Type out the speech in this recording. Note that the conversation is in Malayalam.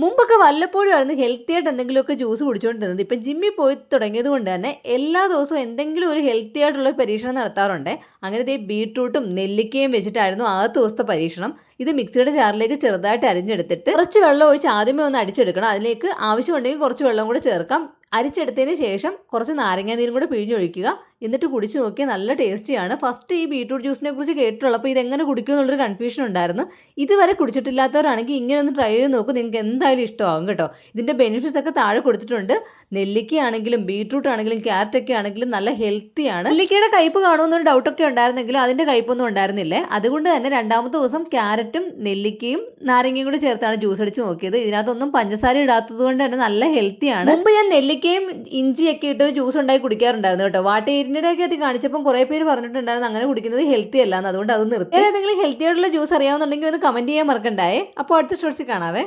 മുമ്പൊക്കെ വല്ലപ്പോഴും ആയിരുന്നു ഹെൽത്തി ആയിട്ട് എന്തെങ്കിലുമൊക്കെ ജ്യൂസ് കുടിച്ചുകൊണ്ടിരുന്നത്. ഇപ്പം ജിമ്മിൽ പോയി തുടങ്ങിയത് കൊണ്ട് തന്നെ എല്ലാ ദിവസവും എന്തെങ്കിലും ഒരു ഹെൽത്തി ആയിട്ടുള്ള പരീക്ഷണം നടത്താറുണ്ട്. അങ്ങനെ ദേ ബീട്രൂട്ടും നെല്ലിക്കയും വെച്ചിട്ടായിരുന്നു ആദ്യത്തെ ദിവസത്തെ പരീക്ഷണം. ഇത് മിക്സിയുടെ ജാറിലേക്ക് ചെറുതായിട്ട് അരിഞ്ഞെടുത്തിട്ട് കുറച്ച് വെള്ളം ഒഴിച്ച് ആദ്യമേ ഒന്ന് അടിച്ചെടുക്കണം. അതിലേക്ക് ആവശ്യമുണ്ടെങ്കിൽ കുറച്ച് വെള്ളം കൂടെ ചേർക്കാം. അരിച്ചെടുത്തതിന് ശേഷം കുറച്ച് നാരങ്ങാനീരും കൂടെ പിഴിഞ്ഞൊഴിക്കുക. എന്നിട്ട് കുടിച്ച് നോക്കിയാൽ നല്ല ടേസ്റ്റിയാണ്. ഫസ്റ്റ് ഈ ബീട്രൂട്ട് ജ്യൂസിനെ കുറിച്ച് കേട്ടിട്ടുള്ളപ്പോൾ ഇതെങ്ങനെ കുടിക്കും എന്നുള്ളൊരു കൺഫ്യൂഷൻ ഉണ്ടായിരുന്നു. ഇതുവരെ കുടിച്ചിട്ടില്ലാത്തവരാണെങ്കിൽ ഇങ്ങനെ ഒന്ന് ട്രൈ ചെയ്ത് നോക്കും. നിങ്ങൾക്ക് എന്തായാലും ഇഷ്ടമാകും കേട്ടോ. ഇതിൻ്റെ ബെനിഫിറ്റ്സ് ഒക്കെ താഴെ കൊടുത്തിട്ടുണ്ട്. നെല്ലിക്കയാണെങ്കിലും ബീട്രൂട്ട് ആണെങ്കിലും ക്യാരറ്റ് ഒക്കെ ആണെങ്കിലും നല്ല ഹെൽത്തിയാണ്. നെല്ലിക്കയുടെ കയ്പ്പ് കാണുമെന്നൊരു ഡൗട്ടൊക്കെ ഉണ്ടായിരുന്നെങ്കിലും അതിൻ്റെ കയ്പ്പൊന്നും ഉണ്ടായിരുന്നില്ലേ. അതുകൊണ്ട് തന്നെ രണ്ടാമത്തെ ദിവസം ക്യാരറ്റും നെല്ലിക്കയും നാരങ്ങയും കൂടി ചേർത്താണ് ജ്യൂസ് അടിച്ച് നോക്കിയത്. ഇതിനകത്തൊന്നും പഞ്ചസാര ഇടാത്തത് കൊണ്ട് തന്നെ നല്ല ഹെൽത്തിയാണ്. മുമ്പ് ഞാൻ നെല്ലിക്കയും ഇഞ്ചിയൊക്കെ ഇട്ട് ജ്യൂസ് ഉണ്ടാക്കി കുടിക്കാറുണ്ടായിരുന്നു കേട്ടോ. വാട്ടേരിൻ്റെ ഒക്കെ കാണിച്ചപ്പം കുറേ പേര് പറഞ്ഞിട്ടുണ്ടായിരുന്നു അങ്ങനെ കുടിക്കുന്നത് ഹെൽത്തി അല്ലാന്ന്. അതുകൊണ്ട് അത് നിർത്തി. ഏതെങ്കിലും ഹെൽത്തി ആയിട്ടുള്ള ജ്യൂസ് അറിയാവുന്നുണ്ടെങ്കിൽ ഒന്ന് കമൻറ്റ് ചെയ്യാൻ മറക്കണ്ടായേ. അപ്പോൾ അടുത്ത ഷോർട്സിൽ കാണാവേ.